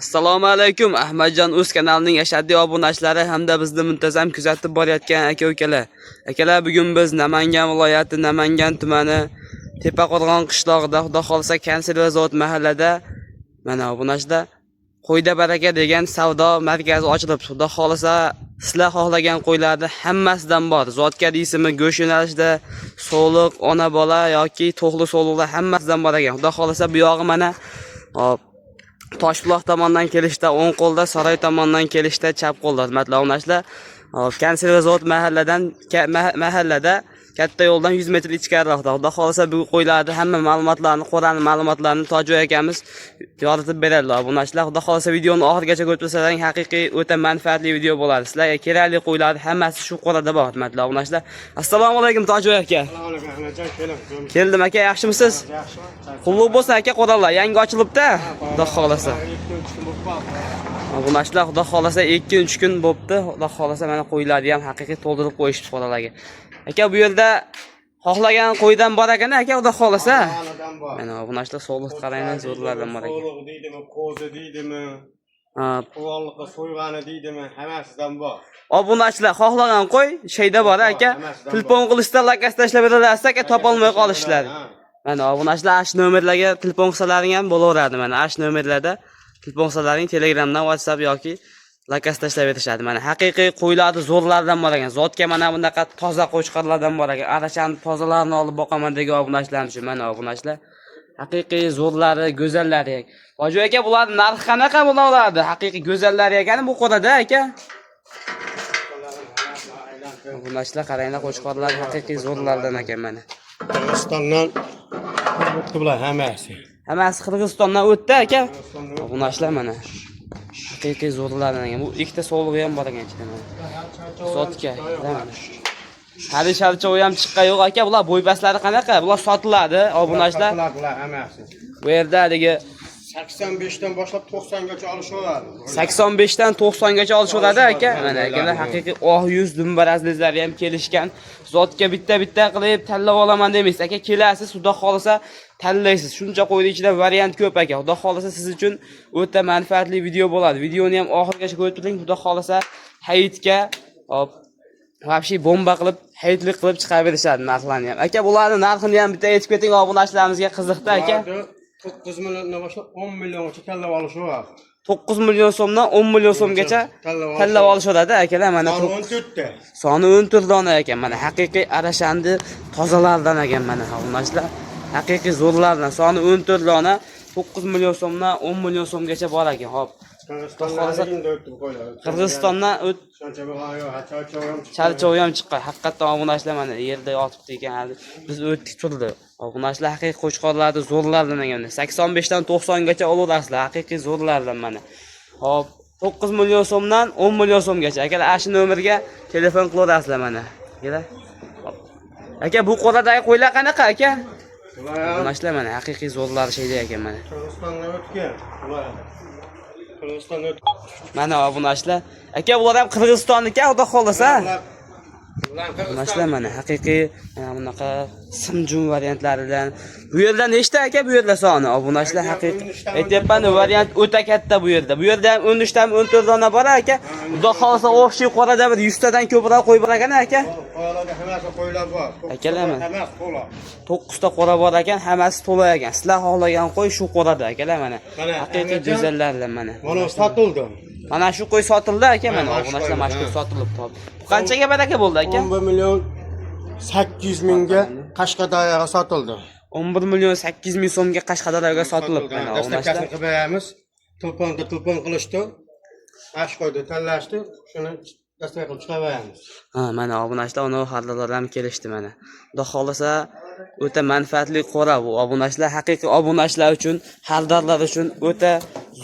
Assalomu alaykum. Ahmadjon o'z kanalining ashaddiy obunachilari hamda bizni muntazam kuzatib borayotgan aka-ukalar. Akalar, bugun biz Namangan viloyati Namangan tumani Tepaqo'rg'on qishlog'ida, xudo xolsa Konservazavod mahallada mana obunachda Qo'yda baraka degan savdo markazi ochilib, xudo xolsa sizlar xohlagan qo'ylarni hammasidan bor. Zotga deysizmi, go'sht yo'nalishida so'liq, ona bola yoki to'qli so'liqlar hammasidan bor ekan. Xudo xolsa bu yog'i mana hop Toshbuloq tomondan kelishda o'ng qo'lda, Saroy tomondan kelishda chap qo'lda. Hurmatli obunachilar, Konservazavod mahallada katta yo'ldan 100 metr ichkariroqda. Xudo xolsa bu qo'ylarni hamma ma'lumotlarni, Qur'on ma'lumotlarini Tojoy akamiz yoritib beradilar. Obunachilar, xudo xolsa videoni oxirigacha ko'rib tursangiz, haqiqiy o'ta manfaatli video bo'ladi. Sizlarga kerakli qo'ylarni hammasi shu qo'lada bor. Hurmatli obunachilar. Assalomu alaykum Tojoy aka. Assalomu alaykum Ahmadjon, Keldim aka, yaxshimisiz? Yaxshimi? Qulluq bo'lsa aka, qo'rallar yangi ochilibdi. Xudo xolsa. Obunachilar, xudo xolasa 2-3 kun bo'pti. Xudo xolasa mana qo'ylarni ham haqiqiy to'ldirib qo'yishdi qo'ralarga. Aka, bu yerda xohlagan qo'ydan bor ekan aka, xudo xolasa. Mana obunachilar, so'liq qarayman, zo'rlardan bor ekan. So'liq deydimi, qo'zi deydimi, quvonliqqa so'yg'ani deydimi, hammasidan bor. Obunachilar, xohlagan qo'y sheyda bor aka. Telefon qilishda lakasda ishlab beradilar aka, topolmay qolishlari. Mana obunachilar, ash nomerlarga telefon qilsalaring ham bo'laveradi. Mana ash nomerlarda telefon qilsalaring Telegramdan, WhatsApp yoki lakasda ishlab berishadi. Mana haqiqiy qo'ylarni zo'rlardan bor ekan. Zotga mana bunaqa toza qo'chqorlardan bor ekan. Arachani tozalarini olib boqaman degan obunachilarni shu. Mana obunachilar, haqiqiy zo'rlari, go'zallari. Tojoy aka, bular narxi qanaqa bo'laveradi? Haqiqiy go'zallari ekan bu qo'rada aka. Obunachilar, qaranglar, qo'chqorlar haqiqiy zo'rlardan ekan mana. Qirg'izistondan o'tdi bular hammasi. Hammasi Qirg'izistondan o'tdi aka. Obunachilar mana haqiqiy zo'rlardan ekan. Bu ikkita so'lig'i ham bor ekan ichida mana. Zotga, mana. Hali sharchovi ham chiqqan yo'q aka. Bular bo'ybaslari qanaqa? Bular sotiladi, obunachilar. Bular hammasi. Bu yerda haligi 85 dan boshlab 90 gacha olishaveradi. 85 dan 90 gacha olishaveradi aka. Mana akalar, haqiqiy oq yuz dumbarazlari ham kelishgan. Zotga bitta-bitta qilib tanlab olaman demaysiz aka. Kelasiz, xudo xolasa tanlaysiz. Shuncha qo'yning ichida variant ko'p aka. Xudo xolasa siz uchun o'ta manfaatli video bo'ladi. Videoni ham oxirigacha ko'rib turing. Xudo xolasa hayitga hop vobshe bomba qilib, hayitlik qilib chiqarib berishadi narxlarni ham. Aka, bularning narxini ham bitta aytib keting, obunachilarimizga qiziqdi aka. 9 milliondan boshlab 10 milliongacha tanlab olishaveradi. 9 million so'mdan 10 million so'mgacha tanlab olishadi akalar. Mana Soni 14 ta. Soni 14 dona ekan. Mana haqiqiy arashandi tozalardan ekan mana obunachilar. Haqiqiy zo'rlardan. Soni 14 dona, 9 million so'mdan 10 million so'mgacha bor ekan. Hop. Qirg'izistondan charchovi ham chiqqan. Haqiqatan obunachilar mana yerda yotibdi ekan. Biz o'tdik turdi. Obunachilar haqiqiy qo'chqorlarni zo'rlardan ekan. 85 dan 90 gacha olaverasizlar. Haqiqiy zo'rlardan mana. Hop, 9 million so'mdan 10 million so'mgacha. Akalar, ash nomerga telefon qilaverasizlar mana. Kelar. Aka, bu qo'radagi qo'ylar qanaqa aka? Obunachilar mana haqiqiy zo'rlar sheyda ekan mana. Qirg'izistondan o'tgan. Qirg'izistondan mana obunachilar. Aka, bular ham Qirg'izistonniki, xudo xolasa. Obunachilar mana haqiqiy mana bunaqa simjum variantlaridan. Bu yerda nechta aka, bu yerda soni? Obunachilar haqiqiy aytyapman, variant o'ta katta bu yerda. Bu yerda ham 13 dan 14 dona bor aka. Xudo xolasa o'xshi qorada bir 100 tadan ko'proq qo'y bor ekan aka. qo'ylarga hammasi qo'ylar bor. Akalar, hammasi to'la. 9 ta qora bor ekan, hammasi to'la ekan. Sizlar xohlagan qo'y shu qorada akalar mana. Haqiqiy go'zallarlar mana. Mana sotildi. Mana shu qo'y sotildi aka mana. Obunachilar mashhur sotilibdi. Bu qanchaga baraka bo'ldi aka? 11 million 800 mingga Qashqadaryoga sotildi. 11 million 800 ming so'mga Qashqadaryoga sotilibdi mana. Dastlabkasini qilib beramiz. Telefon qilishdi. Ash qo'ydi, tanlashdi. Shuni dastlab qilib chiqaramiz. Mana obunachilar uni xaridorlar ham kelishdi mana. Xudo xolasa o'ta manfaatli qora bu obunachilar, haqiqiy obunachilar uchun, xaridorlar uchun o'ta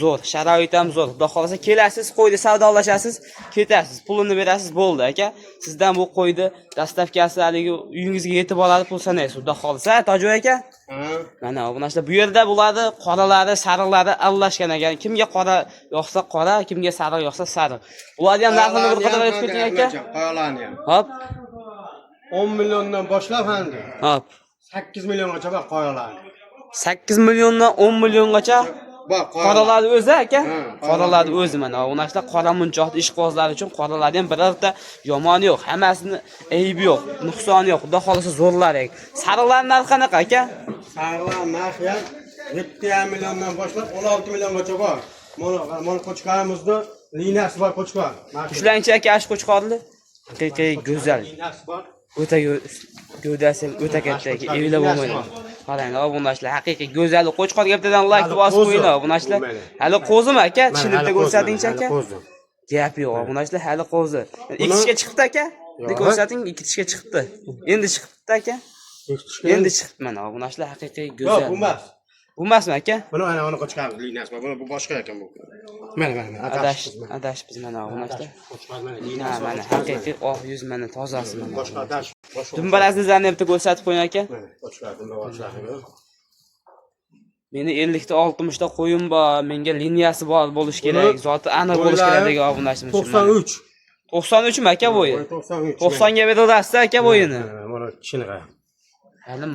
zo'r. Sharoit ham zo'r. Xudo xolasa kelasiz, qo'yni savdolashasiz, ketasiz, pulini berasiz, bo'ldi aka. Sizdan bu qo'yni dastavkasi haligi uyingizga yetib oladi, pul sanaysiz. Xudo xolasa Tojoy aka. Mana obunachilar, bu yerda bularni qoralari, sariqlari aralashgan ekan. Kimga qora yoqsa qora, kimga sariq yoqsa sariq. Bularni ham narxini bir qadar aytib keting aka. Qoyalarni ham. Hop. 10 milliondan boshlab endi. Hop. 8 milliongacha bor qoyalar. 8 milliondan 10 milliongacha Bak Qoralar o'zi aka. Ha, Qoralar o'zi mana obunachilar qora munchoqni ishqibozlar uchun qoralar ham birorta yomoni yo'q. Hammasini aybi yo'q, nuqsoni yo'q. Xudo xolisa zo'rlar aka. Sariqlar narxi qanaqa aka? Sariqlar narxi 7,5 milliondan boshlab 16 milliongacha bor. Mana qo'chqarimizni liniyasi bor qo'chqar. Shularchi aka ash qo'chqorli. Haqiqiy go'zal. Liniyasi bor. O'ta gövdasi o'ta katta aka, evla bo'lmaydi. Qarang, obunachilar haqiqiy go'zal qo'chqor gapdan like bosib qo'yinglar obunachilar. Hali qo'zimi aka? Chinibda ko'rsatingchi aka. Gap yo'q, obunachilar hali qo'zi. Ikki tishga chiqdi aka. Ko'rsating, ikki tishga chiqdi. Endi chiqibdi aka. Endi chiqdi mana obunachilar haqiqiy go'zal. Yo'q, bu emas. Bu emasmi aka? Buni ana qo'chqarimiz liniyasi bor. Bu boshqa ekan bu. Mana Adash biz mana obunachilar. Qo'chqar mana Ha, liniyasi. mana haqiqiy oq yuz mana tozasi mana. Boshqa adash. Dumbarazlarni ham ko'rsatib qo'ying aka. Mana qo'chqar bunda boshqa. Meni 50 ta 60 ta qo'yim bor, menga liniyasi bor bo'lish kerak, zoti aniq bo'lish kerak degan obunachimiz. 93. 93 mi aka bo'yi? 93. 90 ga berasiz aka bo'yini. Mana kishiniga. Hali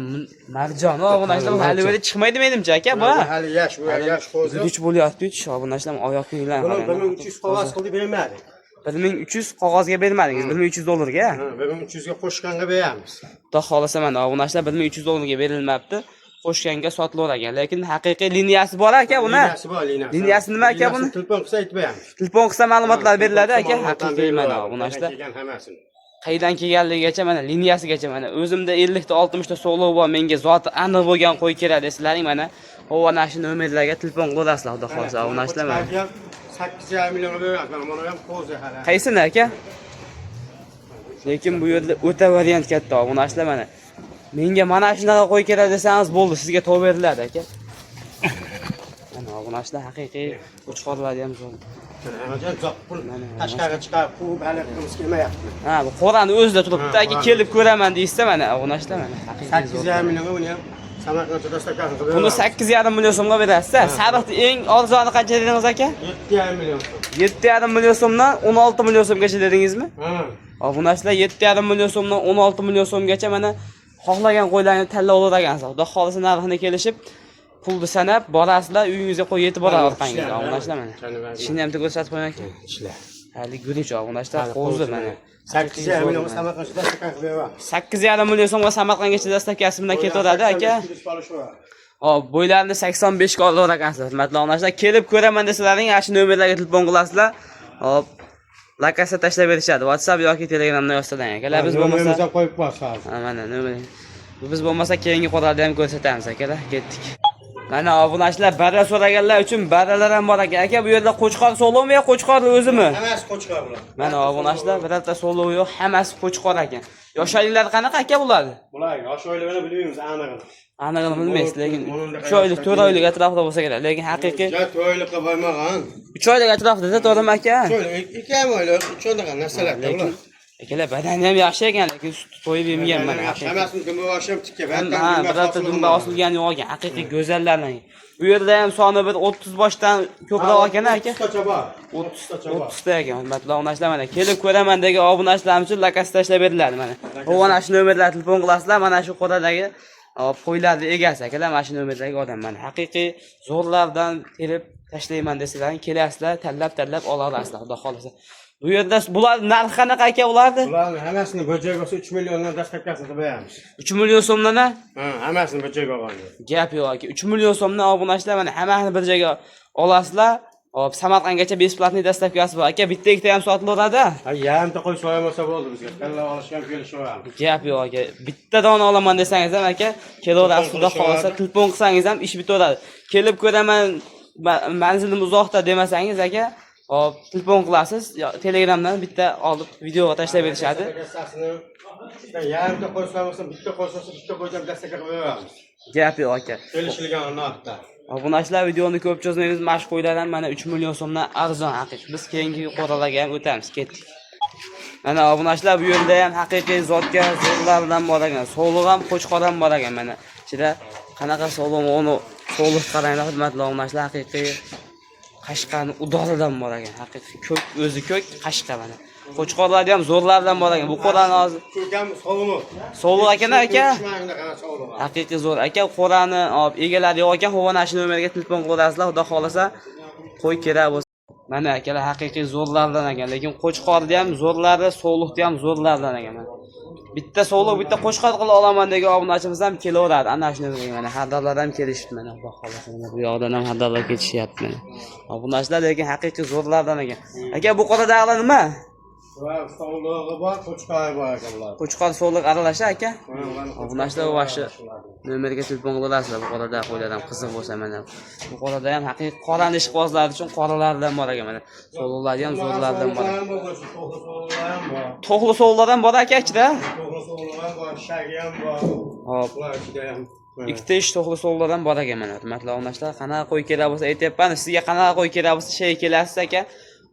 marjon obunachlar hali böyle chiqmaydi menimcha aka bu. Hali yash qo'zi. Duch bo'lyapti-ku obunachlar oyoq kiyimlar. Buni 1300 qog'oz qilib bermadik. 1300 qog'ozga bermadingiz, 1300 dollarga. 1300 ga qo'shganga beramiz. Xudo xolasa mana obunachlar 1300 dollarga berilmabdi. Qo'shganga sotilar ekan, lekin haqiqiy liniyasi bor aka buni. Liniyasi bor, liniyasi. Liniyasi nima aka buni? Telefon qilsa aytib beramiz. Telefon qilsa ma'lumotlar beriladi aka, haqiqiy mana obunachlar. Hammasini. Qaydan kelganligigacha mana liniyasigacha mana o'zimda 50 ta 60 ta so'lov bor, menga zoti aniq bo'lgan qo'y kerak desalaring mana ovana shu nomerlarga telefon qilasizlar xudo xolasa obunachlar mana. 8,5 million beramiz. Mana ham qo'zi hali. Qaysini aka? Lekin bu yerda o'ta variant katta obunachlar mana. Menga mana shunaqa qo'y kerak desangiz bo'ldi, sizga to'g'ri beriladi aka. Mana obunachlar haqiqiy qo'chqorlar ham zo'r. Tashqariga chiqib, quvib hali qilib kelmayapti. Ha, bu qorani o'zida turibdi aka, kelib ko'raman deysa mana obunachlar mana haqiqiy zo'r. 8,5 million buni ham Samarqandda dastakasi qilib. Buni 8,5 million so'mga berasiz. Sariqni eng arzoni qancha dedingiz aka? 7,5 million. 7,5 million so'mdan 16 million so'mgacha dedingizmi? Ha. Obunachlar 7,5 million so'mdan 16 million so'mgacha mana xohlagan qo'ylarni tanlab oladigansiz. Xudo xolisa narxini kelishib, pulni sanab borasizlar, uyingizga qo'y yetib boradi orqangizga. Obunachlar mana. Shuni ham ko'rsatib qo'ying aka. Ishlar. Hali guruch obunachlar qo'zi mana. 8,5 million Samarqandda dastakasi beramiz. 8,5 million so'mga Samarqandgacha dastakasi bilan ketaveradi aka. Hop, bo'ylarni 85 ga olar ekansiz. Hurmatli onalar, kelib ko'raman desalaring, ana shu nomerlarga telefon qilasizlar. Hop, lokatsiya tashlab berishadi. WhatsApp yoki Telegramdan yozsalar akalar. Biz bo'lmasa qo'yib qo'yasiz. ha mana nomer. Biz bo'lmasa keyingi qo'rlarni ham ko'rsatamiz akalar. Ketdik. Mana obunachilar barra so'raganlar uchun barralar ham bor ekan. Aka, bu yerda qo'chqor so'lovmi yo qo'chqor o'zimi? Hammasi qo'chqor bular. Mana obunachilar birorta so'lov yo'q, hammasi qo'chqor ekan. Yoshlar qanaqa aka bularni? Bular yosh oilalarni bilmaymiz aniqini. Anig'ini bilmaysiz, lekin 3 oylik, 4 oylik atrofida bo'lsa kerak. Lekin haqiqiy Ja to'yliqqa bo'lmagan. 3 oylik atrofida to'g'rimi aka? To'yliq 2 oylik, 3 oylik narsalarda ular. Akalar badani ham yaxshi ekan, lekin sut to'yib yemagan mana. Hammasini dumba boshlab tikka. Ha, birorta dumba osilgani yo'q ekan. Haqiqiy go'zallardan. Bu yerda ham soni bir 30 boshdan ko'proq ekan aka. 30 tacha bor. 30 ta ekan. Hurmatli obunachilar, mana kelib ko'raman degan obunachilar uchun lokatsiya tashlab beriladi mana. Mana shu nomerlarga telefon qilasizlar, mana shu qo'radagi qo'ylarni egasi akalar, mana shu nomerdagi odam mana. Haqiqiy zo'rlardan terib tashlayman desalaring, kelasizlar, tanlab olasizlar, xudo xolasa. Bu yerda bular narxi qanaqa aka ularni? Ularni hammasini bo'jak olsa 3 milliondan dastakasini beramiz. 3 million so'mdan a? Ha, hammasini bo'jak olgan. Gap yo'q aka. 3 million so'mdan obunachilar mana hammasini bir joyga olasizlar. Hop, Samarqandgacha besplatniy dastavkasi bor. Aka, bitta ikkita ham sotilaveradi. Ha, yarimta qo'y so'ramasa bo'ldi bizga. Kalla olishgan kelishaveramiz. Gap yo'q aka. Bitta dona olaman desangiz ham aka, kelaverasiz, xudo xolasa telefon qilsangiz ham ish bitaveradi. Kelib ko'raman, manzilim uzoqda demasangiz aka, hop, telefon qilasiz, Telegramdan bitta olib videoga tashlab berishadi. Yarimta qo'y so'ramasa, bitta qo'y so'rasa, bitta qo'ydan dastakka qo'yamiz. Gap yo'q aka. Kelishilgan narxda. Obunachilar, videoni ko'p cho'zmaymiz. Mashq qo'ylardan mana 3 million so'mdan arzon haqiqiy. Biz keyingi qo'ralarga ham o'tamiz. Ketdik. Mana obunachilar, bu yerda ham haqiqiy zotga zo'rlardan bor ekan. So'liq ham, qo'chqor ham bor ekan mana. Ichida qanaqa so'liq, uni so'liq qaranglar, hurmatli obunachilar, haqiqiy Qashqani udolidan bor ekan. Haqiqiy ko'k, o'zi ko'k, Qashqa mana. Qo'chqorlarni ham zo'rlardan bor ekan. Bu qo'rani hozir Ko'rkam sog'liq. sog'liq ekan aka. Sog'liq. Haqiqiy zo'r aka. Qo'rani olib egalari yo'q ekan. Xovanash nomeriga telefon qilasizlar, xudo xolasa qo'y kerak bo'lsa. Mana akalar haqiqiy zo'rlardan ekan, lekin qo'chqorni ham zo'rlari, sog'liqni ham zo'rlardan ekan. Bitta sog'liq, bitta qo'chqor qila olaman degan obunachimiz ham kelaveradi. Ana shuni bilan mana hadallar ham kelishibdi mana, xudo xolasa. Bu yoqdan ham hadallar ketishyapti mana. Obunachilar lekin haqiqiy zo'rlardan ekan. Aka bu qo'da dag'lar nima? Va sog'lig'i bor, qo'chqori bor ekanlar. Qo'chqor sog'liq aralasha aka. Obunachilar vashi nomeriga telefon qilasizlar. Bu qo'da qo'ylardan qiziq bo'lsa mana. Bu qo'da ham haqiqiy qorani ishqibozlar uchun qoralardan bor ekan mana. Sog'liqlar ham zo'rlardan bor. To'g'ri sog'liqlar ham bor aka ichida. To'g'ri sog'liq ham bor, shagi ham bor. Hop. Ular ichida ham. Ikkita ish to'g'ri sog'liqlar ham bor ekan mana. Hurmatli obunachilar, qanaqa qo'y kerak bo'lsa aytyapman. Sizga qanaqa qo'y kerak bo'lsa shay kelasiz aka.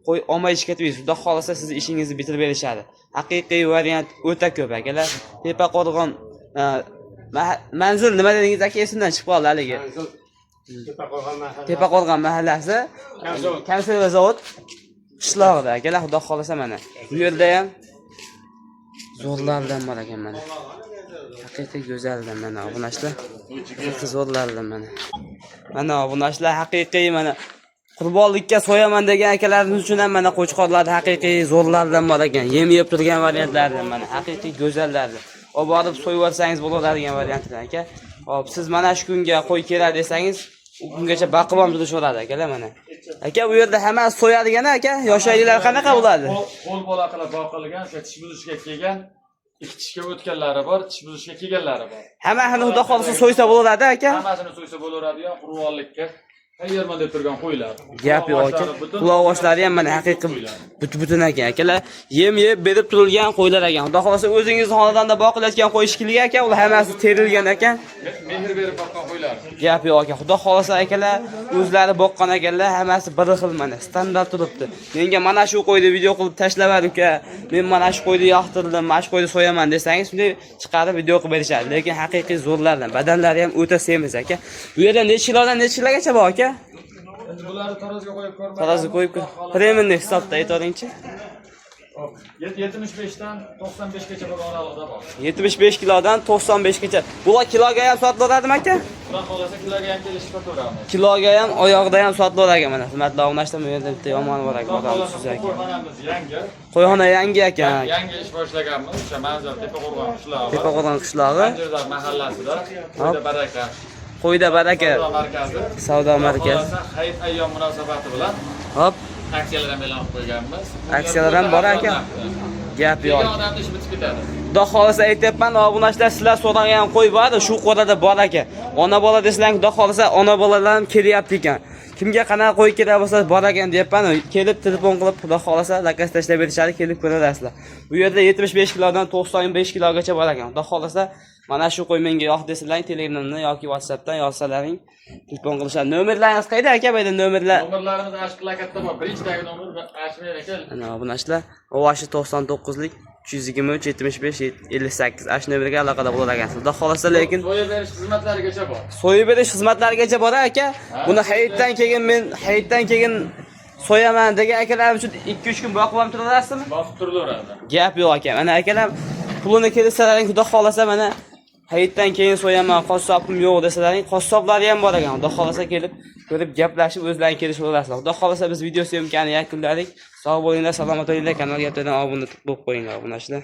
Qo'y olmay ishga ketmaysiz. Xudo xolasa siz ishingizni bitirib berishadi. Haqiqiy variant o'ta ko'p akalar. Tepa qo'rg'on manzil nima dedingiz aka, esimdan chiqib qoldi haligi. Tepa qo'rg'on mahallasi, konserva zavod qishlog'ida akalar. Xudo xolasa mana. Bu yerda ham zo'rlardan bor ekan mana. Haqiqiy go'zaldan mana obunachilar. Haqiqiy zo'rlardan mana. Mana obunachilar haqiqiy mana qurbonlikka so'yaman degan akalarimiz uchun ham mana qo'chqorlar haqiqiy zo'rlardan bor ekan. Yem yeb turgan variantlardan mana haqiqiy go'zallardan. Olib borib so'yib olsangiz bo'ladigan variantlar aka. Hop, siz mana shu kunga qo'y kerak desangiz, u kungacha baqibam turishaveradi akalar mana. Aka bu yerda hammasi so'yadigan aka. Yoshaylilar qanaqa bo'ladi? Qo'l bola qilib boqilgan, tish buzishga kelgan, ikki tishga o'tganlari bor, tish buzishga kelganlari bor. Hammasini xudo xolasa so'ysa bo'ladi aka. Hammasini so'ysa bo'laveradigan qurbonlikka tayyorman deb turgan qo'ylar. Gap yo'q aka. Quloqoshlari ham mana haqiqiy butun ekan akalar. Yem yeb berib turilgan qo'ylar ekan. Xudo xolasa o'zingizning xonadonda boqilayotgan qo'y ishkiliga aka, ular hammasi terilgan ekan. Mehr berib boqqan qo'ylar. Gap yo'q aka. Xudo xolasa akalar o'zlari boqqan ekanlar, hammasi bir xil mana standart turibdi. Menga mana shu qo'yni video qilib tashlab uka, men mana shu qo'yni yoqtirdim, mana shu qo'yni so'yaman desangiz, shunday chiqarib video qilib berishadi. Lekin haqiqiy zo'rlardan, badanlari ham o'ta semiz aka. Bu yerda necha kilodan necha kilogacha bor aka? Endi bularni taroziga qo'yib ko'rmadim. Taroziga qo'yib premiumni hisobda aytavering-chi. 75 dan 95 gacha bo'lgan oralig'ida bor. 75 kilodan 95 gacha. Bular kiloga ham sotiladimi aka? Xudo xolasa kiloga ham kelishib ko'ramiz. Kiloga ham, oyog'ida ham sotilar ekan mana. Hurmatli obunachilar, bu yerda bitta yomon bor ekan, odam siz ekan. Qo'yxonamiz yangi. Qo'yxona yangi ekan. Yangi ish boshlaganmiz. O'sha manzil Tepaqo'rg'on qishlog'i. Tepaqo'rg'on qishlog'i. Anjirlar mahallasida. Qo'yda baraka. Qo'yda baraka Savdo markazi. savdo markazi. Hayit ayyom munosabati bilan Hop, aksiyalar ham e'lon qo'yganmiz. aksiyalar ham bor ekan. Gap yo'q. Odamni ish bitib ketadi. Xudo xolasa aytyapman, obunachilar sizlar so'ragan qo'y bor, shu qo'rada bor ekan. Ona bola desang, xudo xolasa ona bolalar ham kelyapti ekan. Kimga qanaqa qo'y kerak bo'lsa bor ekan deyapman. Kelib telefon qilib, xudo xolasa zakaz tashlab berishadi, kelib ko'rasizlar. Bu yerda 75 kilodan 95 kilogacha bor ekan. Xudo xolasa mana shu qo'y menga yoq desalaring, Telegramdan yoki WhatsAppdan yozsalaring, telefon qilishadi. Nomerlaringiz qayda aka? Bu yerda nomerlar. Nomerlarimiz ashq plakatda bor. Birinchidagi nomer ashq aka. Ana obunachilar, Ovashi 99lik 323 75 58 ash nomerga aloqada bo'lar ekansiz. Xudo xolasa lekin so'yib berish xizmatlarigacha bor. so'yib berish xizmatlarigacha bor aka. Buni hayitdan keyin so'yaman degan akalarim uchun 2-3 kun boqib ham turasizmi? Boqib turaveradi. Gap yo'q aka. Mana akalar pulini kelishsalaring, xudo xolasa mana hayitdan keyin so'yaman, qassobim yo'q desalaring, qassoblari ham bor ekan. Xudo xolasa kelib ko'rib gaplashib o'zlaring kelishib olasizlar. Xudo xolasa biz video syomkani yakunladik. Sog' bo'linglar, salomat bo'linglar. Kanalga obuna bo'lib qo'yinglar obunachilar.